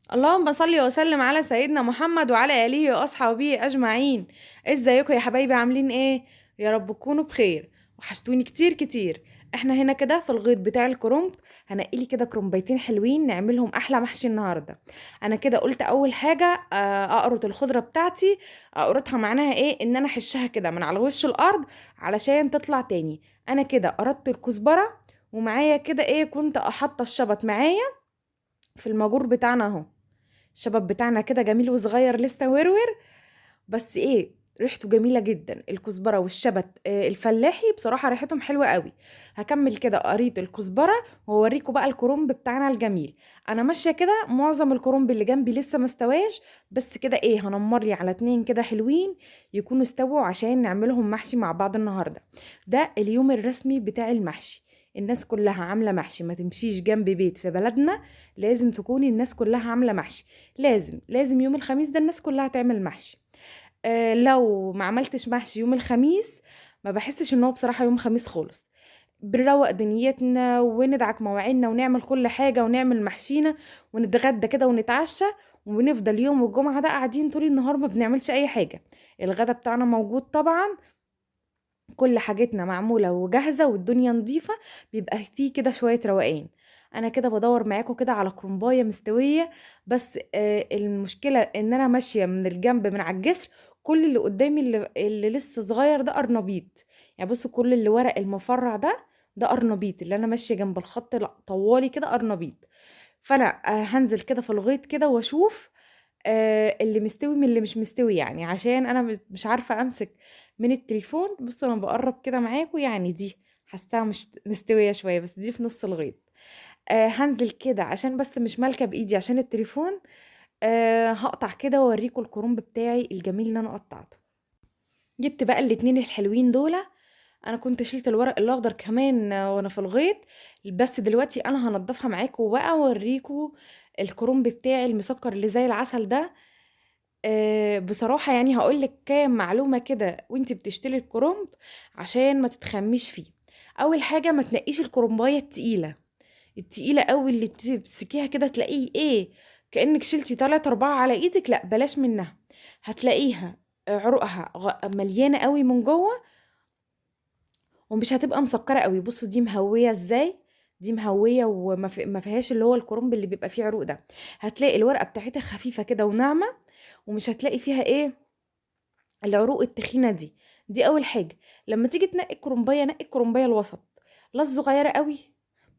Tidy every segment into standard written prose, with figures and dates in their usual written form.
اللهم صل وسلم على سيدنا محمد وعلى آله وأصحابه أجمعين. ازيكم يا حبايبي؟ عاملين ايه؟ يا رب تكونوا بخير. وحشتوني كتير كتير. احنا هنا كده في الغيط بتاع الكرنب. هنقلي كده كرنبيتين حلوين نعملهم احلى محشي النهارده. انا كده قلت اول حاجه اقرط الخضره بتاعتي. اقرطها معناها ايه؟ ان انا احشها كده من على وش الارض علشان تطلع تاني. انا كده قرطت الكزبره، ومعايا كده ايه، كنت احط الشبت معايا في المجور بتاعنا اهو. الشباب بتاعنا كده جميل وصغير لسه ورور، بس ايه، ريحته جميلة جدا. الكزبرة والشبت الفلاحي بصراحة ريحتهم حلوة قوي. هكمل كده قريت الكزبرة ووريكم بقى الكرنب بتاعنا الجميل. انا ماشية كده، معظم الكرنب اللي جنبي لسه مستواش، بس كده ايه، هنمر لي على اتنين كده حلوين يكونوا استووا عشان نعملهم محشي مع بعض النهاردة. ده اليوم الرسمي بتاع المحشي. الناس كلها عاملة محشي، ما تمشيش جنب بيت في بلدنا لازم تكون الناس كلها عاملة محشي. لازم لازم يوم الخميس ده الناس كلها تعمل محشي. لو ما عملتش محشي يوم الخميس، ما بحسش ان هو بصراحة يوم خميس خالص. بنروق دنيتنا وندعك مواعيدنا ونعمل كل حاجة ونعمل محشينا ونتغدى كده ونتعشى، ونفضل يوم الجمعة ده قاعدين طول النهار ما بنعملش اي حاجة. الغدا بتاعنا موجود طبعا، كل حاجتنا معمولة وجاهزة والدنيا نظيفة. بيبقى فيه كده شوية روقان. انا كده بدور معاكم كده على كرومباية مستوية، بس المشكلة ان انا ماشية من الجنب من على الجسر. كل اللي قدامي اللي لسه صغير ده قرنبيط. يعني بصوا، كل اللي ورق المفرع ده قرنبيط. اللي انا ماشية جنب الخط طوالي كده قرنبيط. فانا هنزل كده في الغيط كده واشوف اللي مستوي من اللي مش مستوي، يعني عشان انا مش عارفه امسك من التليفون. بصوا انا بقرب كده معاكم، يعني دي حاساها مش مستويه شويه، بس دي في نص الغيط. هنزل كده عشان بس مش مالكه بايدي عشان التليفون. هقطع كده واوريكم الكرنب بتاعي الجميل اللي انا قطعته. جبت بقى الاتنين الحلوين دول. انا كنت شلت الورق الاخضر كمان وانا في الغيط، بس دلوقتي انا هنضفها معاكم بقى واوريكم الكرنب بتاعي المسكر اللي زي العسل ده. بصراحة يعني هقولك كام معلومة كده وانتي بتشتري الكرنب عشان ما تتخميش فيه. اول حاجة، ما تنقيش الكرنباية التقيلة قوي اللي تمسكيها كده تلاقيه ايه، كأنك شلتي 3 4 على ايدك. لا بلاش منها. هتلاقيها عروقها مليانة قوي من جوه، ومش هتبقى مسكرة قوي. بصوا دي مهوية ازاي، دي مهوية وما ما فيهاش اللي هو الكرنب اللي بيبقى فيه عروق ده. هتلاقي الورقة بتاعتها خفيفة كده وناعمة، ومش هتلاقي فيها ايه، العروق التخينه دي. دي اول حاجه. لما تيجي تنقي الكرنبايه، نقي الكرنبايه الوسط، لا الصغيره قوي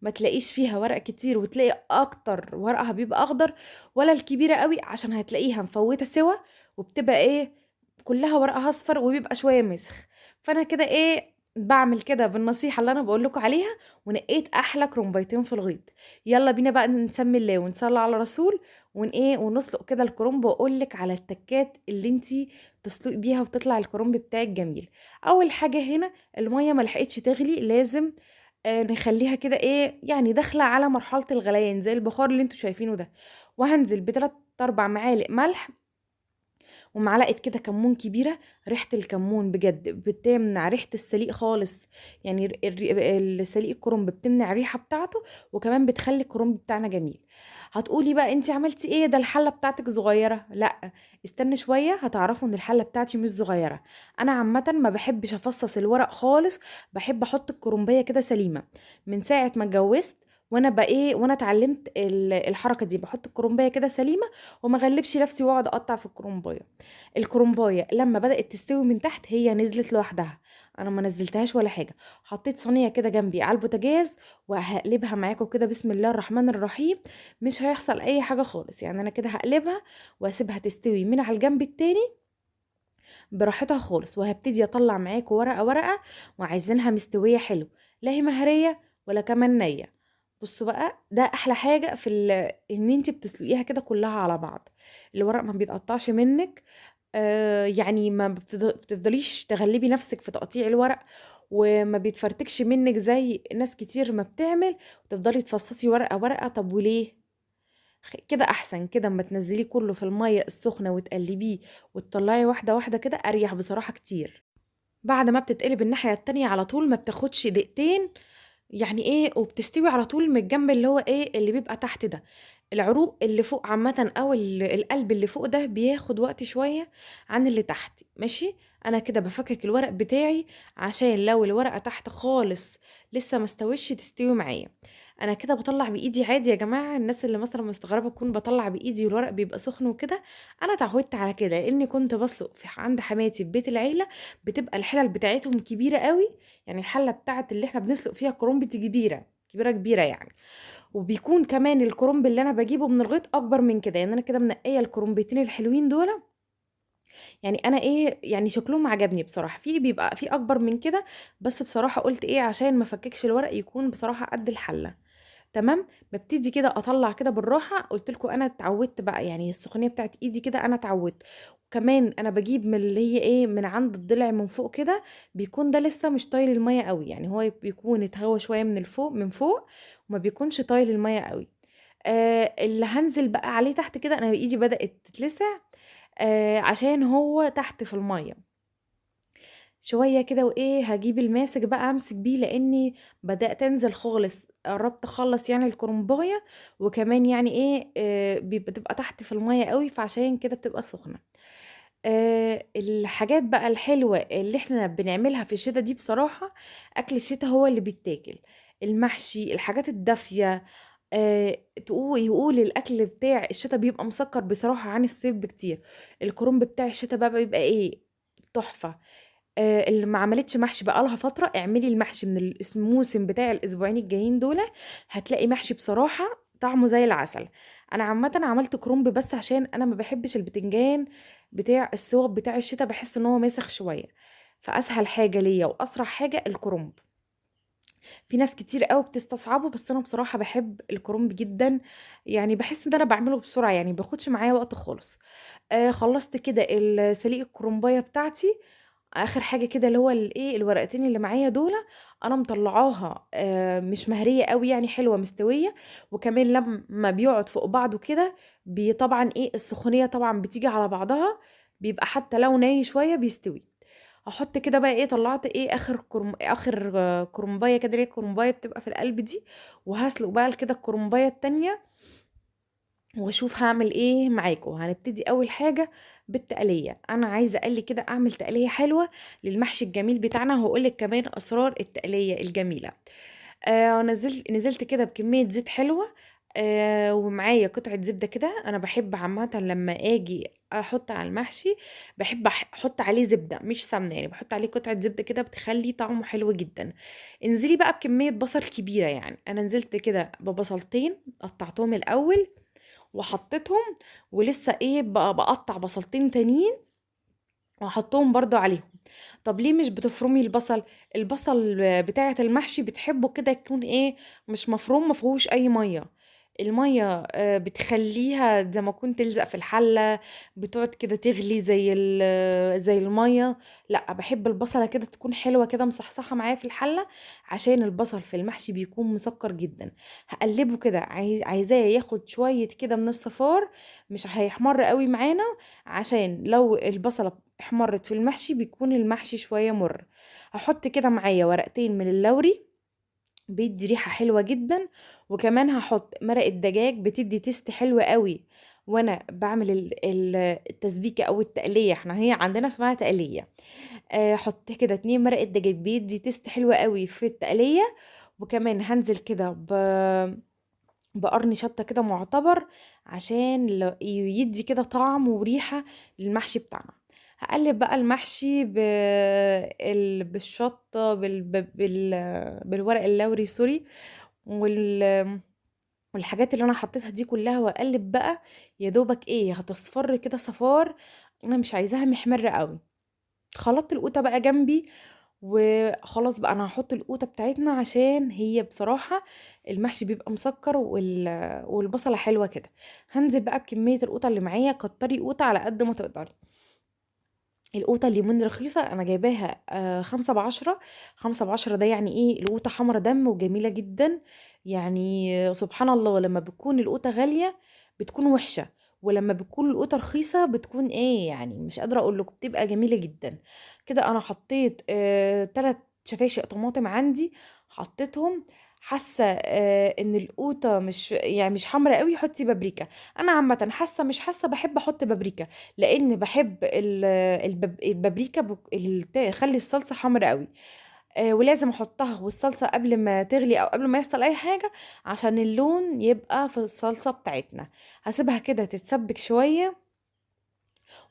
ما تلاقيش فيها ورق كتير وتلاقي اكتر ورقها بيبقى اخضر، ولا الكبيره قوي عشان هتلاقيها مفوته سوا وبتبقى ايه، كلها ورقها اصفر وبيبقى شويه مسخ. فانا كده ايه، بعمل كده بالنصيحه اللي انا بقول لكم عليها، ونقيت احلى كرنبايتين في الغيط. يلا بينا بقى نسمي الله ونصلي على رسول، ون ايه، ونسلق كده الكرنب واقول لك على التكات اللي انتي تسلقي بيها وتطلع الكرنب بتاعك جميل. اول حاجه هنا، الميه ما لحقتش تغلي، لازم نخليها كده ايه، يعني داخله على مرحله الغليان زي البخار اللي انتوا شايفينه ده. وهنزل بتلات 4 معالق ملح، ومعلقه كده كمون كبيره. ريحه الكمون بجد بتمنع ريحه السليق خالص. يعني السليق الكرنب بتمنع الريحه بتاعته، وكمان بتخلي الكرنب بتاعنا جميل. هتقولي بقى انتي عملتي ايه، ده الحله بتاعتك صغيره. لا، استنى شويه هتعرفوا ان الحله بتاعتي مش صغيره. انا عامه ما بحبش افصص الورق خالص، بحب احط الكرنبيه كده سليمه. من ساعه ما اتجوزت وانا بقى ايه، وانا اتعلمت الحركه دي، بحط الكرنبيه كده سليمه وما اغلبش نفسي واقعد اقطع في الكرنبايه. الكرنبايه لما بدات تستوي من تحت هي نزلت لوحدها، انا ما نزلتهاش ولا حاجه. حطيت صينيه كده جنبي على البوتاجاز وهقلبها معاكم كده بسم الله الرحمن الرحيم. مش هيحصل اي حاجه خالص، يعني انا كده هقلبها واسيبها تستوي من على الجنب التاني براحتها خالص. وهبتدي اطلع معاكم ورقه ورقه، وعايزينها مستويه حلو، لا هي مهريه ولا كمان نيه. بصوا بقى، ده احلى حاجه في ان انت بتسلقيها كده كلها على بعض. الورق ما بيتقطعش منك. يعني ما بتفضليش تغلبي نفسك في تقطيع الورق، وما بيتفرتكش منك زي ناس كتير ما بتعمل، وتفضلي تفصصي ورقة ورقة. طب وليه؟ كده احسن، كده اما تنزليه كله في المية السخنة وتقلبيه وتطلعي واحدة واحدة كده اريح بصراحة كتير. بعد ما بتتقلب الناحية التانية على طول، ما بتاخدش دقيقتين يعني ايه، وبتستوي على طول من الجنب اللي هو ايه اللي بيبقى تحت ده. العروق اللي فوق عامة او القلب اللي فوق ده بياخد وقت شوية عن اللي تحت. ماشي. انا كده بفكك الورق بتاعي عشان لو الورقة تحت خالص لسه مستويش تستوي معايا. انا كده بطلع بايدي عادي يا جماعة. الناس اللي مثلا مستغربة اكون بطلع بايدي والورق بيبقى سخن وكده، انا اتعودت على كده لاني كنت بسلق في عند حماتي في بيت العيلة. بتبقى الحلل بتاعتهم كبيرة قوي، يعني الحلة بتاعت اللي احنا بنسلق فيها كرنب كبيرة كبيرة كبيرة يعني. وبيكون كمان الكرنب اللي انا بجيبه من الغيط اكبر من كده، يعني انا كده منقيه الكرنبتين الحلوين دول. يعني انا ايه يعني شكلهم عجبني بصراحه، في بيبقى في اكبر من كده، بس بصراحه قلت ايه عشان ما فككش الورق يكون بصراحه قد الحله. تمام. ببتدي كده اطلع كده بالراحه، قلت لكم انا اتعودت بقى، يعني السخونيه بتاعت ايدي كده انا اتعودت. وكمان انا بجيب من اللي هي ايه من عند الضلع من فوق كده، بيكون ده لسه مش طايل الميه قوي، يعني هو بيكون اتهوى شويه من الفوق من فوق، وما بيكونش طايل الميه قوي. اللي هنزل بقى عليه تحت كده انا ايدي بدأت تتلسع، عشان هو تحت في الميه شويه كده. وايه هجيب الماسك بقى امسك بيه، لاني بدأت انزل خالص، قربت اخلص يعني الكرنبايه. وكمان يعني ايه بتبقى تحت في الميه قوي، فعشان كده بتبقى سخنه. الحاجات بقى الحلوه اللي احنا بنعملها في الشتاء دي بصراحه، اكل الشتاء هو اللي بيتاكل. المحشي، الحاجات الدافيه. يقول الاكل بتاع الشتاء بيبقى مسكر بصراحه عن الصيف بكتير. الكرنب بتاع الشتاء بقى بيبقى ايه تحفه. اللي ما عملتش محشي بقى لها فتره، اعملي المحشي من الموسم بتاع الاسبوعين الجايين دول، هتلاقي محشي بصراحه طعمه زي العسل. انا عامه عملت كرنب بس عشان انا ما بحبش البتنجان بتاع السوق بتاع الشتاء، بحس ان هو مسخ شويه. فاسهل حاجه ليا واسرع حاجه الكرنب. في ناس كتير قوي بتستصعبه، بس انا بصراحه بحب الكرنب جدا. يعني بحس ان انا بعمله بسرعه، يعني باخدش معايا وقت خالص. خلصت كده سليق الكرنبايه بتاعتي. اخر حاجه كده اللي هو الايه الورقتين اللي معايا دول، انا مطلعاها مش مهريه قوي، يعني حلوه مستويه. وكمان لما بيقعد فوق بعضه كده، طبعا ايه السخونيه طبعا بتيجي على بعضها، بيبقى حتى لو ناي شويه بيستوي. هحط كده بقى ايه طلعت ايه اخر كرنبايه كده، ليه كرنبايه بتبقى في القلب دي. وهسلق بقى كده الكرنبايه التانية، واشوف هعمل ايه معاكم. هنبتدي اول حاجه بالتقليه. انا عايزه اقلي كده اعمل تقليه حلوه للمحشي الجميل بتاعنا، وهقول لك كمان اسرار التقليه الجميله. نزلت كده بكميه زيت حلوه. ومعايا قطعه زبده كده. انا بحب عامه لما اجي احط على المحشي، بحب احط عليه زبده مش سمنه، يعني بحط عليه قطعه زبده كده بتخلي طعمه حلو جدا. انزلي بقى بكميه بصل كبيره، يعني انا نزلت كده ببصلتين قطعتهم الاول وحطيتهم، ولسه ايه بقى بقطع بصلتين تانيين وهحطهم برضو عليهم. طب ليه مش بتفرمي البصل؟ البصل بتاعة المحشي بتحبه كده يكون ايه مش مفروم، مفيهوش اي ميه. الميه بتخليها زي ما كنت تلزق في الحله، بتقعد كده تغلي زي الميه. لا، بحب البصله كده تكون حلوه كده مصحصحه معايا في الحله، عشان البصل في المحشي بيكون مسكر جدا. هقلبه كده، عايزاه ياخد شويه كده من الصفار، مش هيحمر قوي معانا، عشان لو البصلة احمرت في المحشي بيكون المحشي شوية مر. هحط كده معايا ورقتين من اللوري، بيدي ريحة حلوة جدا. وكمان هحط مرق الدجاج، بتدي تيست حلوة قوي. وانا بعمل التسبيكة او التقلية، احنا هي عندنا اسمها تقلية. حط كده 2 مرق الدجاج، بيدي تيست حلوة قوي في التقلية. وكمان هنزل كده بقرن شطة كده معتبر، عشان يدي كده طعم وريحة للمحشي بتاعنا. هقلب بقى المحشي بالشطة بالورق اللوري سوري، وال... والحاجات اللي انا حطيتها دي كلها، واقلب بقى يا دوبك ايه هتصفر كده صفار، انا مش عايزاها محمرة قوي. خلطت القوطة بقى جنبي، وخلاص بقى انا هحط القوطه بتاعتنا، عشان هي بصراحه المحشي بيبقى مسكر والبصله حلوه كده. هنزل بقى بكميه القوطه اللي معايا، كتري قوطه على قد ما تقدري. القوطه اليومين رخيصه، انا جايباها 5 ب10. 5 ب10 ده يعني ايه القوطه حمرا دم وجميله جدا. يعني سبحان الله، لما بتكون القوطه غاليه بتكون وحشه، ولما بتكون القوطه رخيصه بتكون ايه يعني مش قادره اقول لكم بتبقى جميله جدا. كده انا حطيت 3 شفاشق طماطم عندي، حطيتهم. حاسه ان القوطه مش حمرا قوي، حطي بابريكا. انا عامه حاسه مش حاسه بحب احط بابريكا، لان بحب البابريكا تخلي الصلصه حمرا قوي. ولازم احطها والصلصه قبل ما تغلي او قبل ما يحصل اي حاجه، عشان اللون يبقى في الصلصه بتاعتنا. هسيبها كده تتسبك شويه،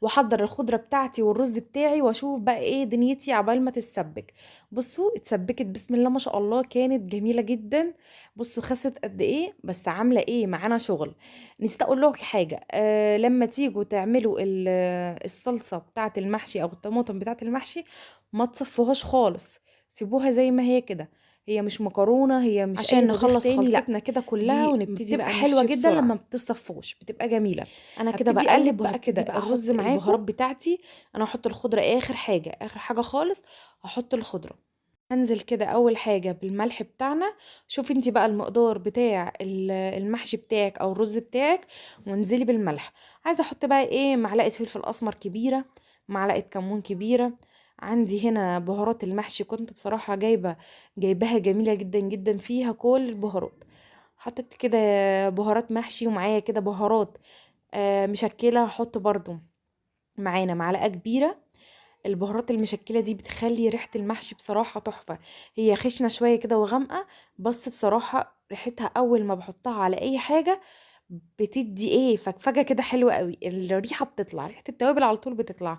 واحضر الخضره بتاعتي والرز بتاعي، واشوف بقى ايه دنيتي عبال ما تتسبك. بصوا اتسبكت بسم الله ما شاء الله، كانت جميله جدا. بصوا خست قد ايه، بس عامله ايه معانا شغل. نسيت اقول لك حاجه، لما تيجوا تعملوا الصلصه بتاعه المحشي او الطماطم بتاعه المحشي، ما تصفوهاش خالص، سيبوها زي ما هي كده. هي مش مكرونه، هي مش عشان اي طبيخ نخلص تاني، لا. خلطتنا كده كلها دي ونبتدي بتبقى بقى حلوه نحشي جدا لما بسرعة. بتصفوش، بتبقى جميله. انا كده هبتدي بقلب اقلب بقى كده وهبتدي بقى الرز احط معاكم. البهارات بتاعتي. انا هحط الخضره اخر حاجه، اخر حاجه خالص هحط الخضره. هنزل كده اول حاجه بالملح بتاعنا. شوفي انتي بقى المقدار بتاع المحشي بتاعك او الرز بتاعك، وانزلي بالملح. عايزه احط بقى ايه، معلقه فلفل اسمر كبيره، معلقه كمون كبيره. عندي هنا بهارات المحشي، كنت بصراحه جايباها جميله جدا جدا، فيها كل البهارات. حطيت كده بهارات محشي، ومعايا كده بهارات مشكله. هحط برضو معانا معلقه كبيره. البهارات المشكلة دي بتخلي ريحة المحشي بصراحة تحفة. هي خشنة شوية كده وغامقة، بس بصراحة ريحتها أول ما بحطها على أي حاجة بتدي ايه فجفجة كده حلوة قوي. الريحة بتطلع، ريحة التوابل على طول بتطلع.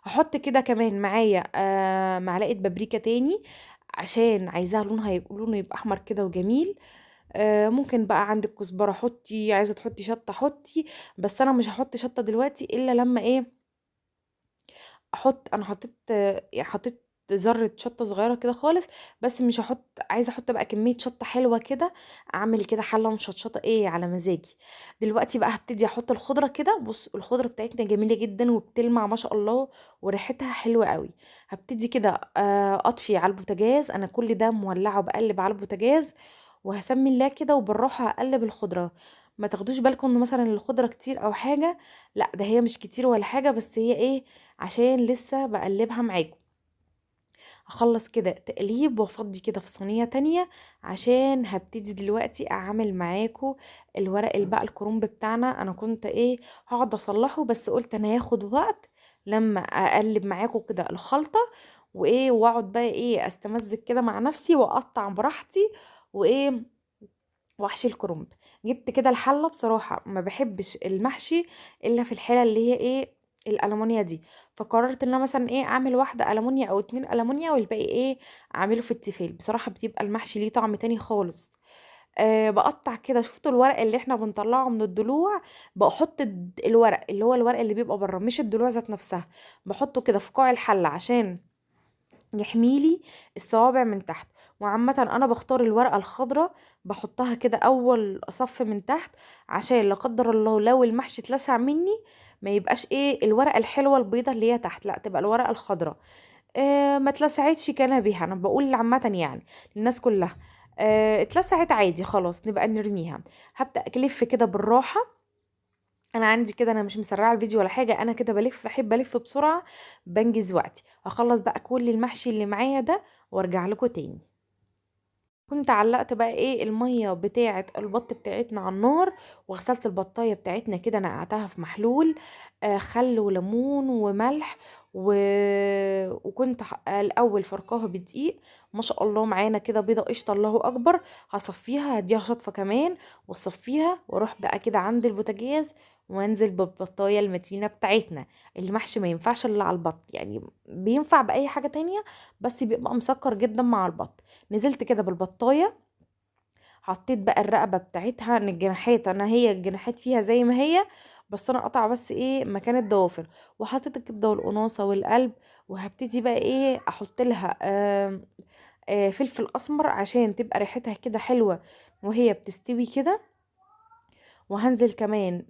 هحط كده كمان معايا معلقة بابريكا تاني، عشان عايزاها لونه يبقى أحمر كده وجميل. ممكن بقى عندك كزبرة حطي، عايزة تحطي شطة حطي، بس أنا مش هحط شطة دلوقتي إلا لما ايه انا حطيت ذرة شطة صغيرة كده خالص. بس مش عايزة احط بقى كمية شطة حلوة كده، اعمل كده حلة مشطشطة ايه على مزاجي. دلوقتي بقى هبتدي احط الخضرة كده. بص الخضرة بتاعتنا جميلة جدا وبتلمع ما شاء الله، وريحتها حلوة قوي. هبتدي كده اطفي على البوتاجاز. انا كل ده مولعة وبقلب على البوتاجاز، وهسمي الله كده وبالراحة هقلب الخضرة. ما تاخدوش بالكم ان مثلا الخضرة كتير او حاجة، لا ده هي مش كتير ولا حاجة، بس هي ايه، عشان لسه بقلبها معاكم. هخلص كده تقليب وافضي كده في صينية تانية، عشان هبتدي دلوقتي اعمل معاكم الورق بقى الكرنب بتاعنا. انا كنت ايه هقعد اصلحه، بس قلت انا هاخد وقت لما اقلب معاكم كده الخلطة، وايه واقعد بقى ايه استمزج كده مع نفسي واقطع براحتي، وايه واحشي الكرنب. جبت كده الحله. بصراحه ما بحبش المحشي الا في الحله اللي هي ايه الالمونيا دي، فقررت ان انا مثلا ايه اعمل واحده المونيا او اتنين المونيا، والباقي ايه اعمله في التيفال. بصراحه بتبقى المحشي ليه طعم تاني خالص. بقطع كده، شفتوا الورق اللي احنا بنطلعه من الضلوع، بحط الورق اللي هو الورق اللي بيبقى بره، مش الضلوع ذات نفسها. بحطه كده في قاع الحله عشان يحميلي الصوابع من تحت. وعامة انا بختار الورقة الخضراء، بحطها كده اول صف من تحت، عشان لا قدر الله لو المحشي اتلسع مني ما يبقاش ايه الورقة الحلوة البيضة اللي هي تحت، لا تبقى الورقة الخضراء. ما اتلسعتش كان بيها، انا بقول عامة يعني للناس كلها. اتلسعت عادي خلاص نبقى نرميها. هبدأ اكلف كده بالراحة. انا عندي كده، انا مش مسرعه الفيديو ولا حاجه، انا كده بلف، بحب الف بسرعه، بنجز وقتي. هخلص بقى كل المحشي اللي معايا ده وارجع لكم تاني. كنت علقت بقى ايه الميه بتاعه البط بتاعتنا على النار، وغسلت البطايه بتاعتنا كده نقعتها في محلول خل وليمون وملح وكنت الاول فركاها بدقيق. ما شاء الله معانا كده بيضه قشطه الله اكبر. هصفيها هديها شطفه كمان واصفيها، واروح بقى كده عند البوتاجاز وانزل بالبطايه المتينه بتاعتنا. المحشي ما ينفعش الا على البط، يعني بينفع باي حاجه تانية، بس بيبقى مسكر جدا مع البط. نزلت كده بالبطايه، حطيت بقى الرقبه بتاعتها من الجناحات، انا هي الجناحات فيها زي ما هي، بس انا قطع بس ايه مكان الضوافر. وحطيت الكبده والقناصه والقلب. وهبتدي بقى ايه احط لها فلفل اسمر عشان تبقى ريحتها كده حلوه وهي بتستوي كده. وهنزل كمان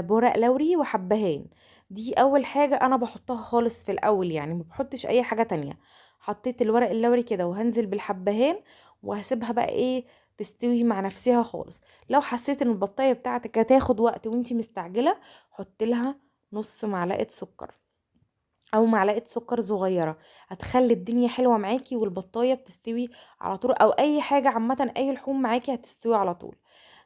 بورق لوري وحبهان. دي اول حاجة انا بحطها خالص في الاول، يعني ما بحطش اي حاجة تانية. حطيت الورق اللوري كده وهنزل بالحبهان، وهسيبها بقى ايه تستوي مع نفسها خالص. لو حسيت ان البطاية بتاعتك هتاخد وقت وانتي مستعجلة، حط لها نص معلقة سكر. او معلقه سكر صغيره، هتخلي الدنيا حلوه معاكي والبطايه بتستوي على طول، او اي حاجه عامه اي لحوم معاكي هتستوي على طول.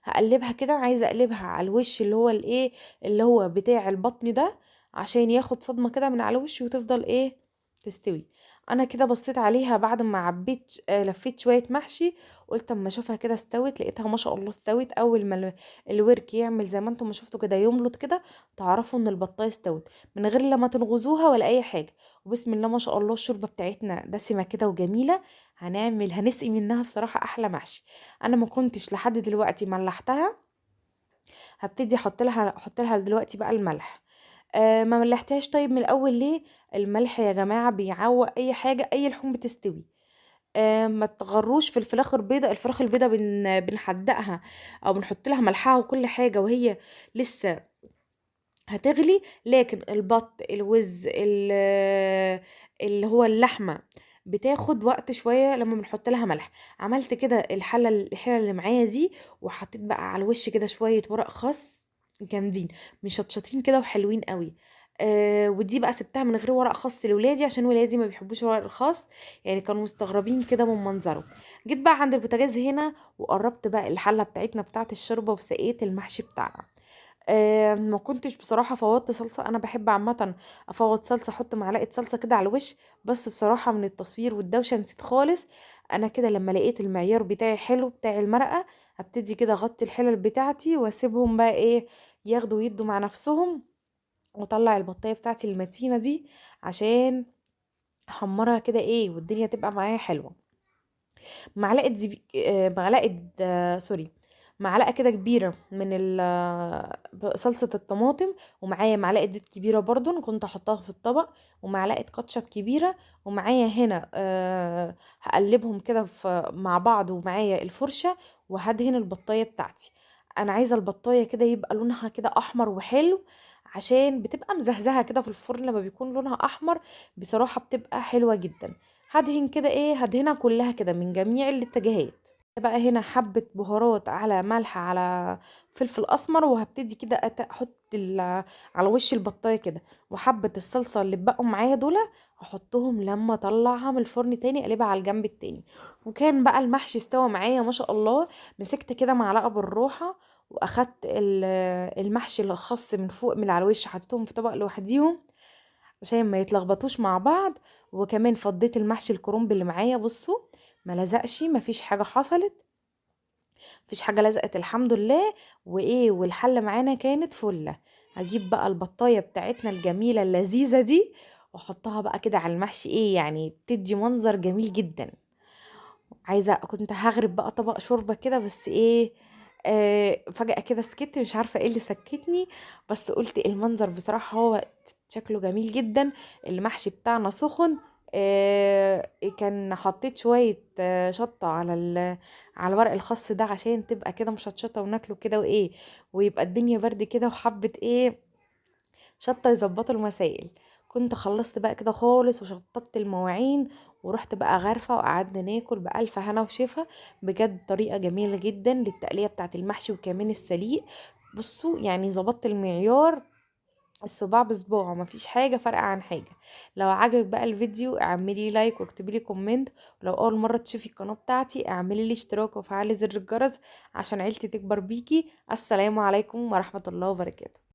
هقلبها كده، عايزه اقلبها على الوش اللي هو الايه، اللي هو بتاع البطن ده، عشان ياخد صدمه كده من على الوش وتفضل ايه، تستوي. انا كده بصيت عليها بعد ما عبيت لفيت شويه محشي، قلت اما اشوفها كده استوت، لقيتها ما شاء الله استوت. اول ما الورك يعمل زي ما انتم ما شفتوا كده يملط كده، تعرفوا ان البطايه استوت، من غير لما تنغزوها ولا اي حاجه. وبسم الله ما شاء الله الشوربه بتاعتنا دسمه كده وجميله. هنسقي منها بصراحه احلى محشي. انا ما كنتش لحد دلوقتي ملحتها، هبتدي احط لها دلوقتي بقى الملح. ما ملحتهاش طيب من الاول ليه؟ الملح يا جماعه بيعوق اي حاجه، اي لحوم بتستوي. ما تغروش في الفراخ البيضاء. الفراخ البيضاء بنحدقها او بنحط لها ملحها وكل حاجه وهي لسه هتغلي. لكن البط، الوز، اللي هو اللحمه، بتاخد وقت شويه لما بنحط لها ملح. عملت كده الحله اللي معايا دي، وحطيت بقى على الوش كده شويه ورق خس جامدين، مشطشطين كده وحلوين قوي. ودي بقى سبتها من غير ورق خاص لولادي، عشان ولادي ما بيحبوش ورق الخاص، يعني كانوا مستغربين كده من منظره. جيت بقى عند البوتاجاز هنا، وقربت بقى الحله بتاعتنا بتاعت الشوربه، وسقيت المحشي بتاعنا. ما كنتش بصراحة فوضت صلصة. انا بحب عامة افوض صلصة، احط معلقة صلصة كده على الوش، بس بصراحة من التصوير والدوشة نسيت خالص. انا كده لما لقيت المعيار بتاعي حلو بتاع المرقة، هبتدي كده اغطي الحلل بتاعتي واسيبهم بقى ايه، ياخدوا ويدوا مع نفسهم، واطلع البطاية بتاعتي المتينة دي عشان احمرها كده ايه، والدنيا تبقى معايا حلوة. معلقه زبي... آه، معلقه سوري، معلقه كده كبيره من صلصه الطماطم، ومعايا معلقه زيت كبيره برضو أنا كنت احطها في الطبق، ومعلقه كاتشب كبيره، ومعايا هنا هقلبهم كده مع بعض، ومعايا الفرشه، وهدهن البطايه بتاعتي. انا عايزه البطايه كده يبقى لونها كده احمر وحلو، عشان بتبقى مزهزهه كده في الفرن لما بيكون لونها احمر، بصراحه بتبقى حلوه جدا. هدهن كده ايه، هدهنها كلها كده من جميع الاتجاهات. بقى هنا حبة بهارات، على ملح، على فلفل اسمر، وهبتدي كده احط على وش البطايه كده، وحبة الصلصة اللي بقوا معايا دول هحطهم لما اطلعها من الفرن تاني، اقلبها على الجنب التاني. وكان بقى المحشي استوى معايا ما شاء الله. مسكت كده معلقة بالروحة، واخدت المحشي الخاص من فوق من على الوش، حطيتهم في طبق لوحديهم عشان ما يتلخبطوش مع بعض. وكمان فضيت المحشي الكرنب اللي معايا، بصوا ما لزقش، ما فيش حاجه حصلت، مفيش حاجه لزقت الحمد لله. وايه، والحله معانا كانت فله. هجيب بقى البطايه بتاعتنا الجميله اللذيذه دي، واحطها بقى كده على المحشي، ايه يعني بتدي منظر جميل جدا. كنت هغرب بقى طبق شوربه كده، بس ايه، فجأة كده سكت، مش عارفة ايه اللي سكتني، بس قلت المنظر بصراحة هو شكله جميل جدا. المحشي بتاعنا سخن. كان حطيت شوية شطة على ورق الخاص ده، عشان تبقى كده مشطشطة وناكله كده وايه، ويبقى الدنيا برد كده، وحبة ايه، شطة يظبطوا المسائل. كنت خلصت بقى كده خالص وشططت المواعين، ورحت بقى غرفة، وقعدنا ناكل بألف هنا وشفا. بجد طريقة جميلة جدا للتقلية بتاعة المحشي وكمان السليق. بصوا يعني ظبطت المعيار، الصباع بصباعه، مفيش حاجة فرق عن حاجة. لو عجبك بقى الفيديو اعملي لايك واكتبي لي كومنت، ولو اول مرة تشوفي القناة بتاعتي اعملي لي اشتراك وفعلي زر الجرس عشان عيلتي تكبر بيكي. السلام عليكم ورحمة الله وبركاته.